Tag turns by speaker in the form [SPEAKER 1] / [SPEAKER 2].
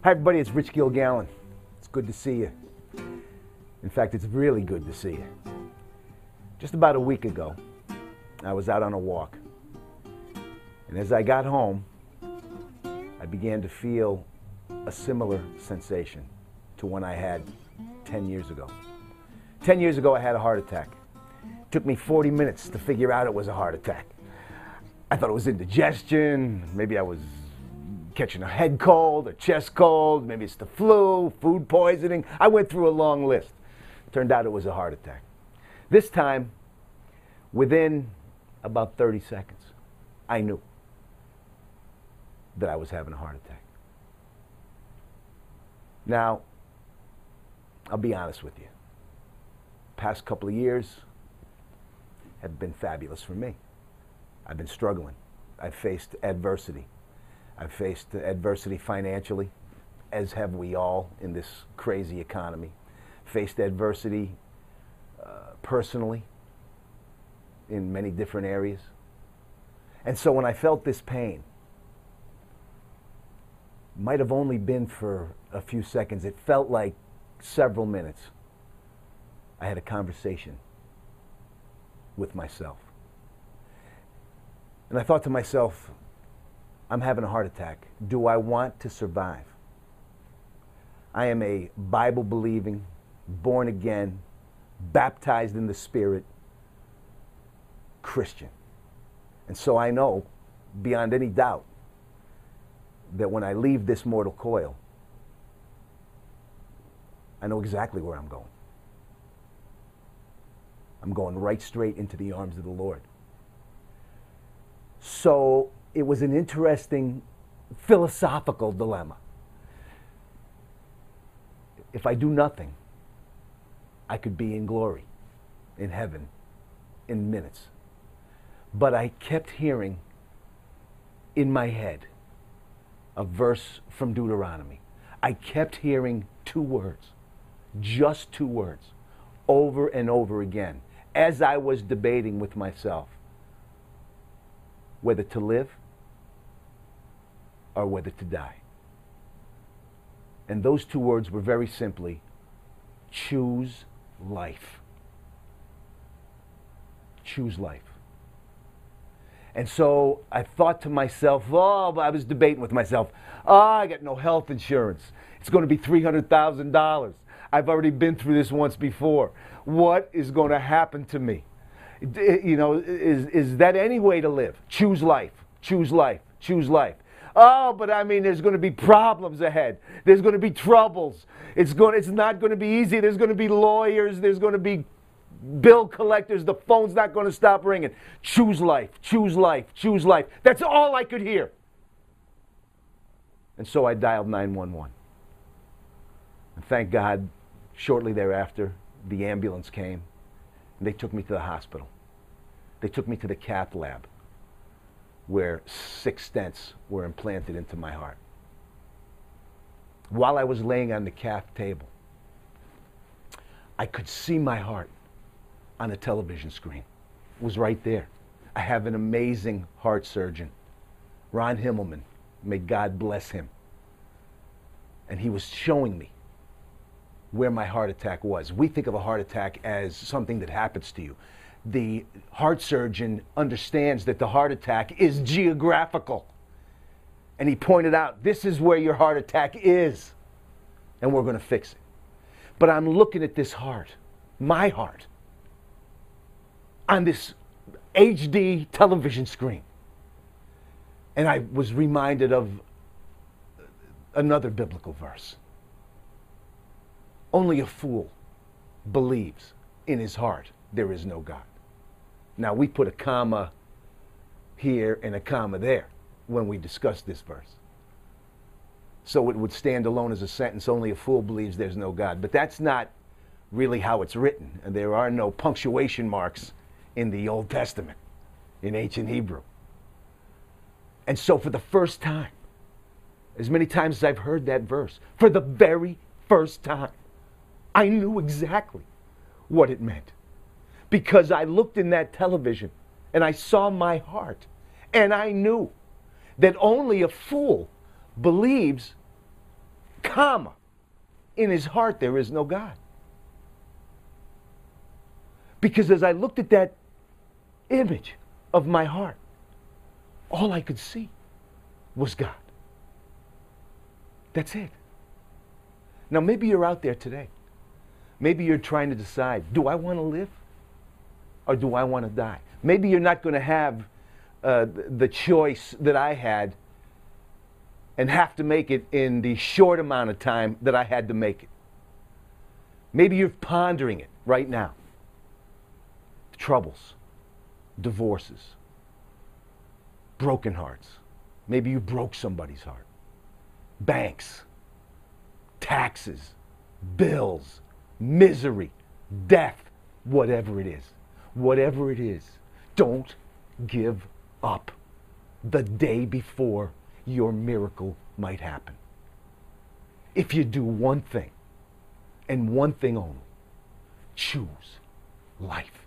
[SPEAKER 1] Hi everybody, it's Rich Gilgallon. It's good to see you. In fact, it's really good to see you. Just about a week ago, I was out on a walk. And as I got home, I began to feel a similar sensation to one I had 10 years ago. 10 years ago, I had a heart attack. It took me 40 minutes to figure out it was a heart attack. I thought it was indigestion, maybe I was catching a head cold, a chest cold, maybe it's the flu, food poisoning. I went through a long list. Turned out it was a heart attack. This time, within about 30 seconds, I knew that I was having a heart attack. Now, I'll be honest with you. Past couple of years have been fabulous for me. I've been struggling. I've faced adversity. I've faced adversity financially, as have we all in this crazy economy. Faced adversity personally in many different areas. And so when I felt this pain, might have only been for a few seconds. It felt like several minutes. I had a conversation with myself. And I thought to myself, I'm having a heart attack. Do I want to survive? I am a Bible-believing, born-again, baptized in the Spirit Christian. And so I know, beyond any doubt, that when I leave this mortal coil, I know exactly where I'm going. I'm going right straight into the arms of the Lord. So it was an interesting philosophical dilemma. If I do nothing, I could be in glory, in heaven, in minutes. But I kept hearing in my head a verse from Deuteronomy. I kept hearing two words, just two words, over and over again, as I was debating with myself whether to live or whether to die. And those two words were very simply, choose life. Choose life. And so I thought to myself, I was debating with myself, I got no health insurance. It's going to be $300,000. I've already been through this once before. What is going to happen to me? You know, is that any way to live? Choose life, choose life, choose life. Oh, but I mean, there's going to be problems ahead. There's going to be troubles. It's not going to be easy. There's going to be lawyers. There's going to be bill collectors. The phone's not going to stop ringing. Choose life, choose life, choose life. That's all I could hear. And so I dialed 911. And thank God, shortly thereafter, the ambulance came. And they took me to the hospital. They took me to the cath lab where 6 stents were implanted into my heart. While I was laying on the cath table, I could see my heart on a television screen. It was right there. I have an amazing heart surgeon, Ron Himmelman. May God bless him. And he was showing me where my heart attack was. We think of a heart attack as something that happens to you. The heart surgeon understands that the heart attack is geographical. And he pointed out, this is where your heart attack is, and we're going to fix it. But I'm looking at this heart, my heart, on this HD television screen. And I was reminded of another biblical verse. Only a fool believes in his heart there is no God. Now, we put a comma here and a comma there when we discuss this verse. So it would stand alone as a sentence, only a fool believes there's no God. But that's not really how it's written. And there are no punctuation marks in the Old Testament, in ancient Hebrew. And so for the first time, as many times as I've heard that verse, for the very first time, I knew exactly what it meant. Because I looked in that television and I saw my heart, and I knew that only a fool believes comma, in his heart there is no God. Because as I looked at that image of my heart, all I could see was God. That's it. Now maybe you're out there today. Maybe you're trying to decide, do I want to live or do I want to die? Maybe you're not going to have the choice that I had and have to make it in the short amount of time that I had to make it. Maybe you're pondering it right now. Troubles, divorces, broken hearts. Maybe you broke somebody's heart. Banks, taxes, bills, misery, death, whatever it is. Whatever it is, don't give up the day before your miracle might happen. If you do one thing, and one thing only, choose life.